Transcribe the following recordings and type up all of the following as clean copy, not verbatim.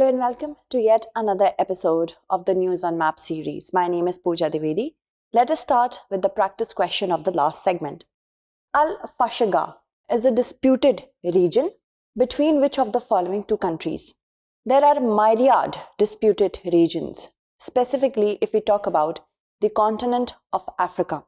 Hello and welcome to yet another episode of the News on Map series. My name is Pooja Dwivedi. Let us start with the practice question of the last segment. Fashaga is a disputed region between which of the following two countries? There are myriad disputed regions, specifically if we talk about the continent of Africa.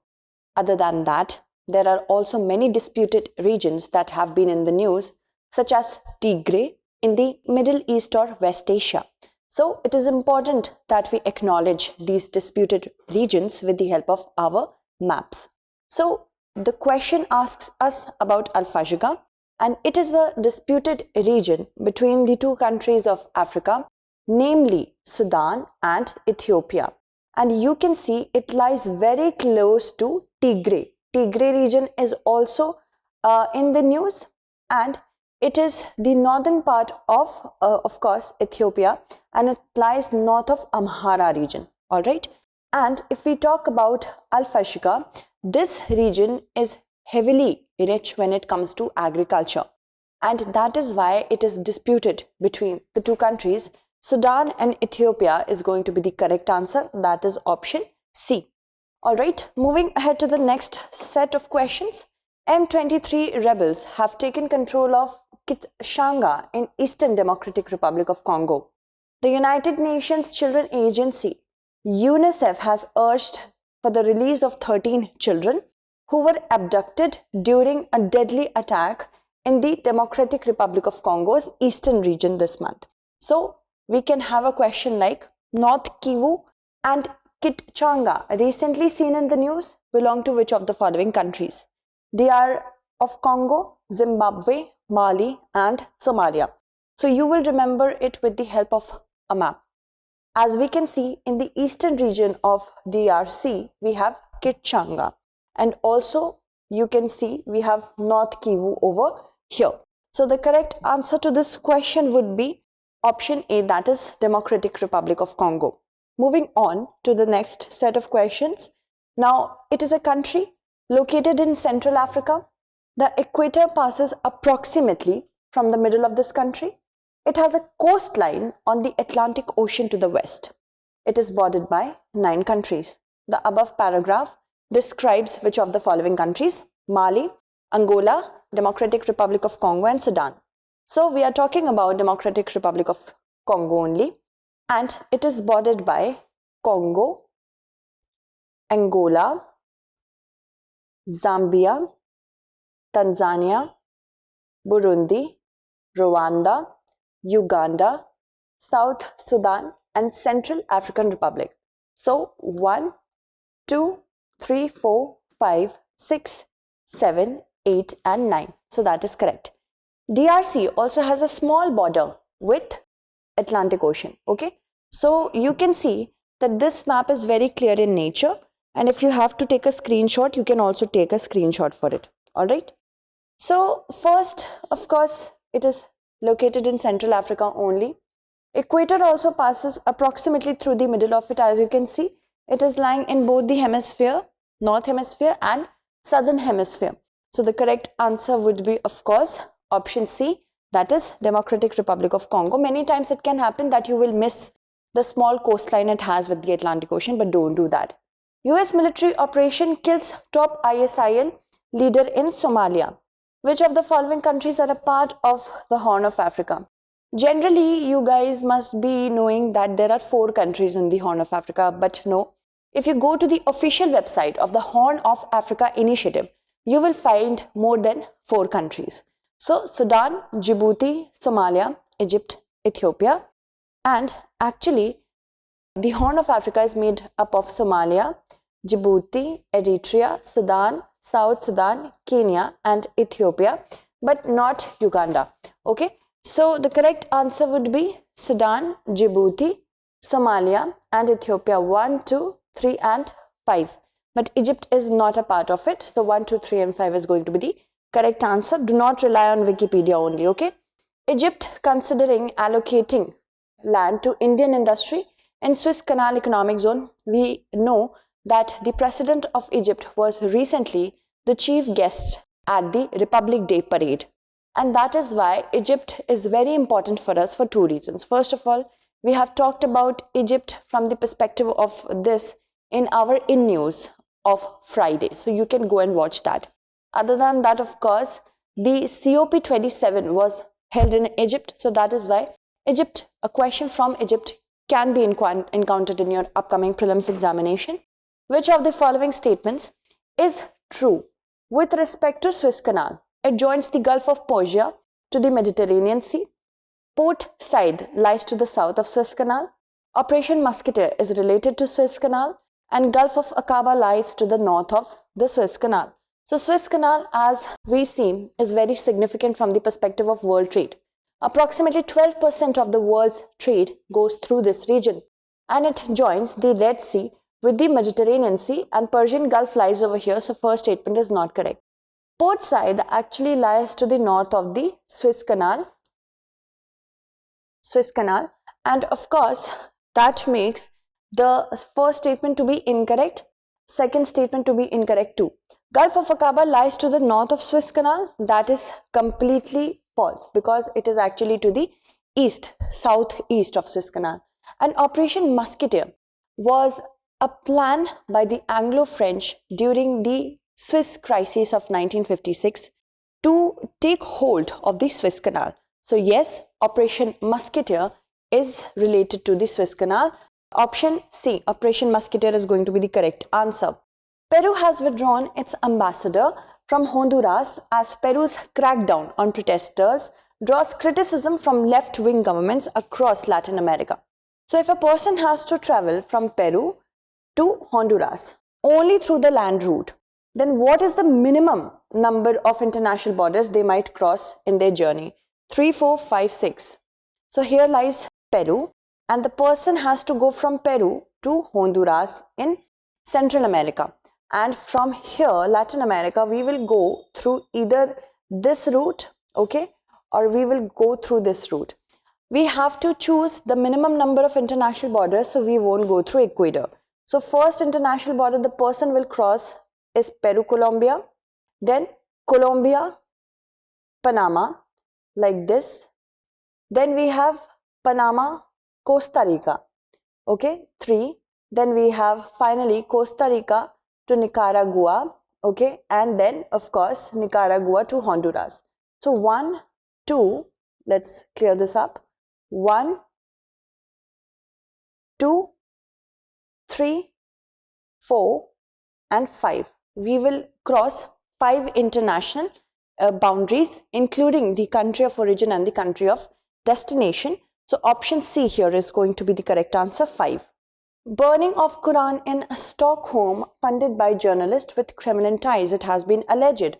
Other than that, there are also many disputed regions that have been in the news, such as 𝐃𝐫𝐤𝐬𝐡𝐭𝐢 in the Middle East or West Asia. So it is important that we acknowledge these disputed regions with the help of our maps. So the question asks us about Fashaga, and it is a disputed region between the two countries of Africa, namely Sudan and Ethiopia. And you can see it lies very close to 𝐃𝐫𝐤𝐬𝐡𝐭𝐢. 𝐃𝐵𝐤𝐬𝐬 region is also in the news, and it is the northern part of course, Ethiopia, and it lies north of Amhara region. All right. And if we talk about Fashaga, this region is heavily rich when it comes to agriculture. And that is why it is disputed between the two countries. Sudan and Ethiopia is going to be the correct answer. That is option C. All right. Moving ahead to the next set of questions. M23 rebels have taken control of 𝐃𝐫𝐢𝐬𝐡𝐭𝐢 in Eastern Democratic Republic of Congo. The United Nations Children Agency, UNICEF, has urged for the release of 13 children who were abducted during a deadly attack in the Democratic Republic of Congo's eastern region this month. So we can have a question like North Kivu and 𝐃𝐫𝐢𝐬𝐡𝐭𝐢, recently seen in the news, belong to which of the following countries? DR of Congo, Zimbabwe, Mali and Somalia. So you will remember it with the help of a map. As we can see, in the eastern region of DRC, we have 𝐾𝐶𝐴NGA, and also you can see we have North Kivu over here. So the correct answer to this question would be option A, that is Democratic Republic of Congo. Moving on to the next set of questions. Now, it is a country located in Central Africa. The equator passes approximately from the middle of this country. It has a coastline on the Atlantic Ocean to the west. It is bordered by 9 countries. The above paragraph describes which of the following countries? Mali, Angola, Democratic Republic of Congo and Sudan. So we are talking about Democratic Republic of Congo only, and it is bordered by Congo, Angola, Zambia, Tanzania, Burundi, Rwanda, Uganda, South Sudan and Central African Republic. So 1, 2, 3, 4, 5, 6, 7, 8 and 9. So that is correct. DRC also has a small border with Atlantic Ocean. Okay. So you can see that this map is very clear in nature, and if you have to take a screenshot, you can also take a screenshot for it. All right. So first, of course, it is located in Central Africa only. Equator also passes approximately through the middle of it. As you can see, it is lying in both the hemisphere, North Hemisphere and Southern Hemisphere. So the correct answer would be, of course, option C, that is Democratic Republic of Congo. Many times it can happen that you will miss the small coastline it has with the Atlantic Ocean, but don't do that. US military operation kills top ISIL leader in Somalia. Which of the following countries are a part of the Horn of Africa? Generally, you guys must be knowing that there are 4 countries in the Horn of Africa, but no. If you go to the official website of the Horn of Africa Initiative, you will find more than 4 countries. So, Sudan, Djibouti, Somalia, Egypt, Ethiopia, and actually, the Horn of Africa is made up of Somalia, Djibouti, Eritrea, Sudan, South Sudan, Kenya and Ethiopia, but not Uganda. Okay, so the correct answer would be Sudan, Djibouti, Somalia and Ethiopia 1, 2, 3 and 5. But Egypt is not a part of it. So 1, 2, 3 and 5 is going to be the correct answer. Do not rely on Wikipedia only. Okay, Egypt considering allocating land to Indian industry in Suez Canal economic zone. We know that the President of Egypt was recently the chief guest at the Republic Day parade. And that is why Egypt is very important for us for two reasons. First of all, we have talked about Egypt from the perspective of this in our In News of Friday. So you can go and watch that. Other than that, of course, the COP27 was held in Egypt. So that is why Egypt, a question from Egypt can be encountered in your upcoming prelims examination. Which of the following statements is true with respect to Suez Canal? It joins the Gulf of Persia to the Mediterranean Sea. Port Said lies to the south of Suez Canal. Operation Musketeer is related to Suez Canal. And Gulf of Aqaba lies to the north of the Suez Canal. So Suez Canal, as we see, is very significant from the perspective of world trade. Approximately 12% of the world's trade goes through this region, and it joins the Red Sea with the Mediterranean Sea, and Persian Gulf lies over here, so first statement is not correct. Port Said actually lies to the north of the Suez Canal, and of course that makes the first statement to be incorrect, second statement to be incorrect too. Gulf of Aqaba lies to the north of Suez Canal. That is completely false because it is actually to the east, southeast of Suez Canal. And Operation Musketeer was a plan by the Anglo-French during the Suez crisis of 1956 to take hold of the Suez Canal. So yes, Operation Musketeer is related to the Suez Canal. Option C, Operation Musketeer, is going to be the correct answer. Peru has withdrawn its ambassador from Honduras as Peru's crackdown on protesters draws criticism from left-wing governments across Latin America. So if a person has to travel from Peru to Honduras only through the land route, then what is the minimum number of international borders they might cross in their journey? 3, 4, 5, 6. So here lies Peru, and the person has to go from Peru to Honduras in Central America. And from here, Latin America, we will go through either this route, okay, or we will go through this route. We have to choose the minimum number of international borders, so we won't go through Ecuador. So first international border the person will cross is Peru-Colombia, then Colombia-Panama, like this. Then we have Panama-Costa Rica, okay, 3. Then we have finally Costa Rica to Nicaragua, okay, and then of course Nicaragua to Honduras. So 1, 2, let's clear this up. 1, 2, 3, 4, and 5. We will cross 5 international boundaries, including the country of origin and the country of destination. So option C here is going to be the correct answer, 5. Burning of Quran in Stockholm funded by journalists with Kremlin ties, it has been alleged.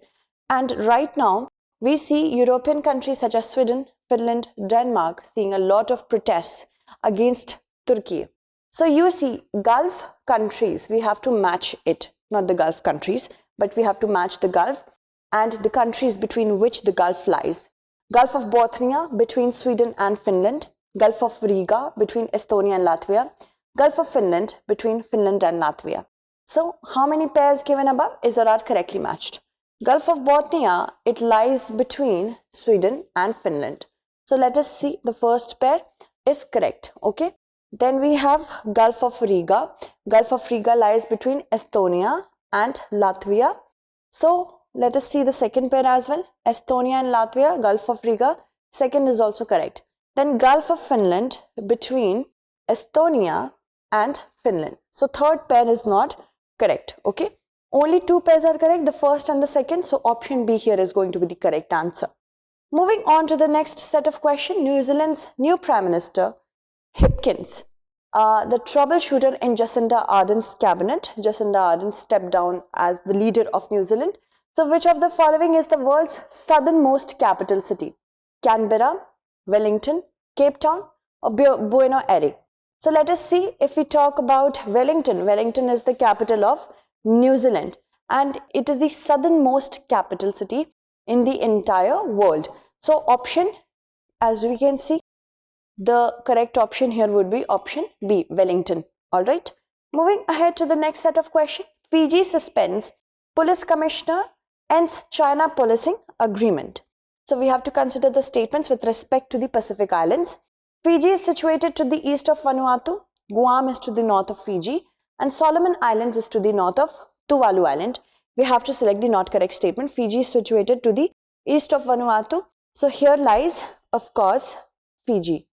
And right now we see European countries such as Sweden, Finland, Denmark seeing a lot of protests against Turkey. So you see, Gulf countries, we have to match it, not the Gulf countries, but we have to match the Gulf and the countries between which the Gulf lies. Gulf of Bothnia between Sweden and Finland, Gulf of Riga between Estonia and Latvia, Gulf of Finland between Finland and Latvia. So how many pairs given above is or are correctly matched? Gulf of Bothnia, it lies between Sweden and Finland. So let us see, the first pair is correct, okay. Then we have Gulf of Riga. Gulf of Riga lies between Estonia and Latvia. So let us see the second pair as well. Estonia and Latvia, Gulf of Riga, second is also correct. Then Gulf of Finland between Estonia and Finland. So third pair is not correct, okay. Only 2 pairs are correct, the first and the second. So option B here is going to be the correct answer. Moving on to the next set of questions. New Zealand's new Prime Minister Hipkins, the troubleshooter in Jacinda Ardern's cabinet. Jacinda Ardern stepped down as the leader of New Zealand. So which of the following is the world's southernmost capital city? Canberra, Wellington, Cape Town, or Buenos Aires? So let us see. If we talk about Wellington, Wellington is the capital of New Zealand and it is the southernmost capital city in the entire world. So option, as we can see, the correct option here would be option B, Wellington. All right. Moving ahead to the next set of questions. Fiji suspends police commissioner ends China policing agreement. So we have to consider the statements with respect to the Pacific Islands. Fiji is situated to the east of Vanuatu, Guam is to the north of Fiji, and Solomon Islands is to the north of Tuvalu Island. We have to select the not correct statement. Fiji is situated to the east of Vanuatu. So here lies, of course, Fiji.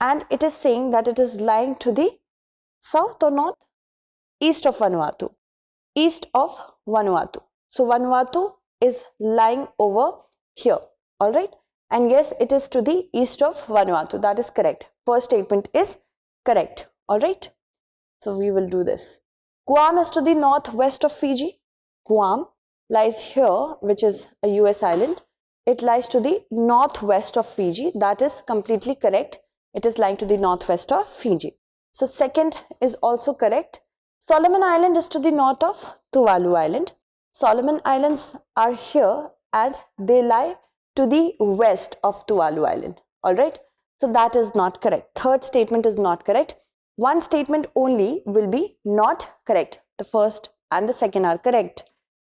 And it is saying that it is lying to the south or north? East of Vanuatu. East of Vanuatu. So Vanuatu is lying over here. Alright. And yes, it is to the east of Vanuatu. That is correct. First statement is correct. Alright. So we will do this. Guam is to the northwest of Fiji. Guam lies here, which is a US island. It lies to the northwest of Fiji. That is completely correct. It is lying to the northwest of Fiji. So second is also correct. Solomon Island is to the north of Tuvalu Island. Solomon Islands are here and they lie to the west of Tuvalu Island. Alright. So that is not correct. Third statement is not correct. One statement only will be not correct. The first and the second are correct.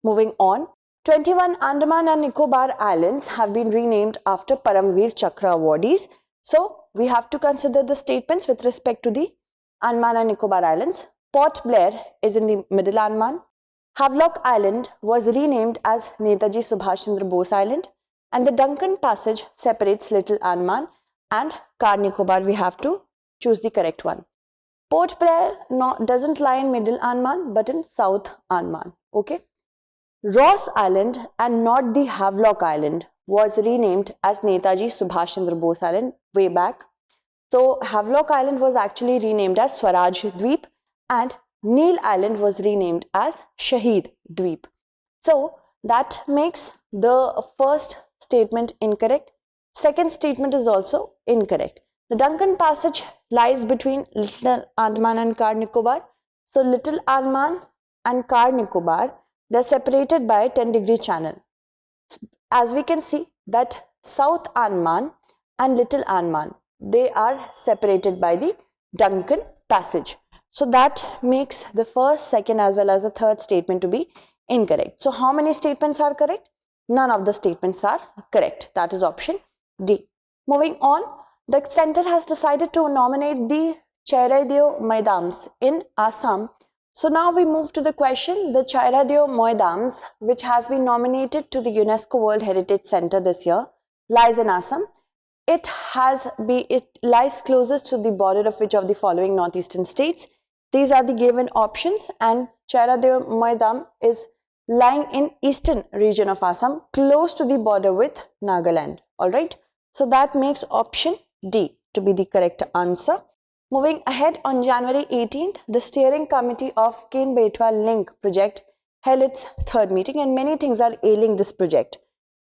Moving on. 21 Andaman and Nicobar Islands have been renamed after Paramveer Chakra awardees. So we have to consider the statements with respect to the Andaman and Nicobar Islands. Port Blair is in the Middle Andaman. Havelock Island was renamed as Netaji Subhash Chandra Bose Island. And the Duncan Passage separates Little Andaman and 𝐃𝐫𝐢𝐬𝐡𝐭𝐢. We have to choose the correct one. Port Blair doesn't lie in Middle Andaman but in South Andaman. Okay. Ross Island and not the Havelock Island was renamed as Netaji Subhash Chandra Bose Island way back. So Havelock Island was actually renamed as Swaraj Dweep and Neil Island was renamed as Shaheed Dweep. So that makes the first statement incorrect. Second statement is also incorrect. The Duncan Passage lies between Little Andaman and 𝐃𝐫𝐢𝐬𝐡𝐭𝐢. So Little Andaman and 𝐃𝐫𝐿𝐼𝐬𝐿, they are separated by a 10-degree channel. As we can see that South Andaman and Little Andaman, they are separated by the Duncan Passage. So that makes the first, second as well as the third statement to be incorrect. So how many statements are correct? None of the statements are correct. That is option D. Moving on, the center has decided to nominate the 𝐃𝐫𝐢𝐬𝐿 in Assam. So now we move to the question, the 𝐃𝐫𝐢𝐬𝐿, which has been nominated to the UNESCO World Heritage Center this year, lies in Assam. It lies closest to the border of which of the following northeastern states? These are the given options, and 𝐃𝐫𝐢𝐬𝐿 is lying in eastern region of Assam, close to the border with Nagaland. Alright, so that makes option D to be the correct answer. Moving ahead, on January 18th, the steering committee of Betwa Link project held its third meeting, and many things are ailing this project.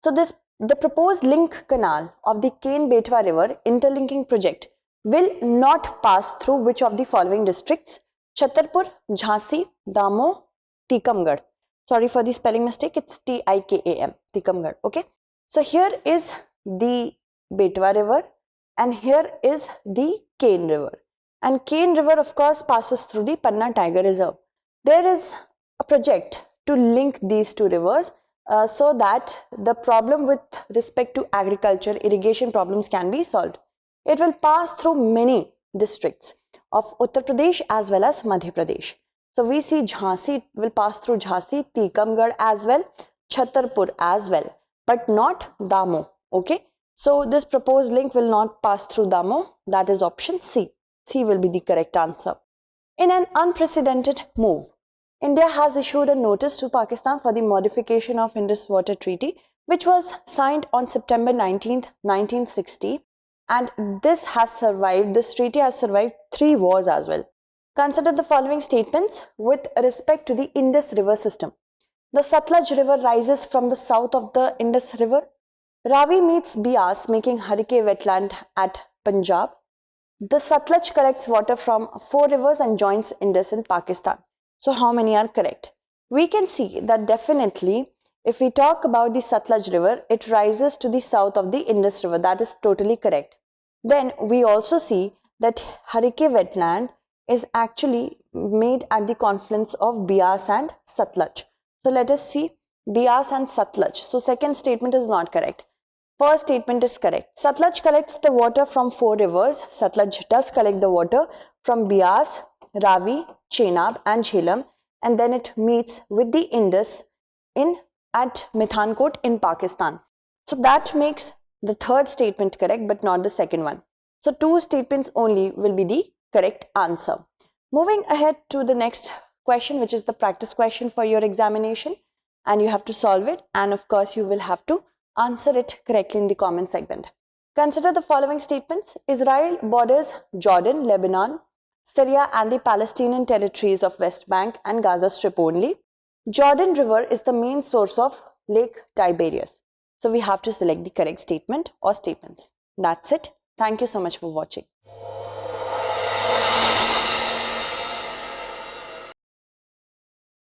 So the proposed link canal of the Betwa river interlinking project will not pass through which of the following districts? Chhatarpur, Jhansi, Damoh, Tikhamgarh. Sorry for the spelling mistake, it's TIKAM, Tikhamgarh. Okay. So here is the Betwa river and here is the Cane river. And Cane river, of course, passes through the Panna Tiger Reserve. There is a project to link these two rivers so that the problem with respect to agriculture, irrigation problems can be solved. It will pass through many districts of Uttar Pradesh as well as Madhya Pradesh. So we see Jhansi will pass through Jhansi, Tikhamgarh as well, Chhatarpur as well, but not Damoh. Okay. So this proposed link will not pass through Damoh. That is option C. C will be the correct answer. In an unprecedented move, India has issued a notice to Pakistan for the modification of Indus Water Treaty, which was signed on September 19th, 1960. And this treaty has survived 3 wars as well. Consider the following statements with respect to the Indus River system. The Satluj River rises from the south of the Indus River. Ravi meets Beas, making Harike wetland at Punjab. The Satluj collects water from 4 rivers and joins Indus in Pakistan. So how many are correct? We can see that definitely if we talk about the Satluj River, it rises to the south of the Indus River. That is totally correct. Then we also see that Harike wetland is actually made at the confluence of Beas and Satluj. So let us see Beas and Satluj. So second statement is not correct. First statement is correct. Satluj collects the water from 4 rivers. Satluj does collect the water from Bias, Ravi, Chenab and Jhelum, and then it meets with the Indus at Mithankot in Pakistan. So that makes the third statement correct, but not the second one. So 2 statements only will be the correct answer. Moving ahead to the next question, which is the practice question for your examination, and you have to solve it, and of course you will have to answer it correctly in the comment segment. Consider the following statements. Israel borders Jordan, Lebanon, Syria and the Palestinian territories of West Bank and Gaza Strip only. Jordan River is the main source of Lake Tiberias. So we have to select the correct statement or statements. That's it. Thank you so much for watching.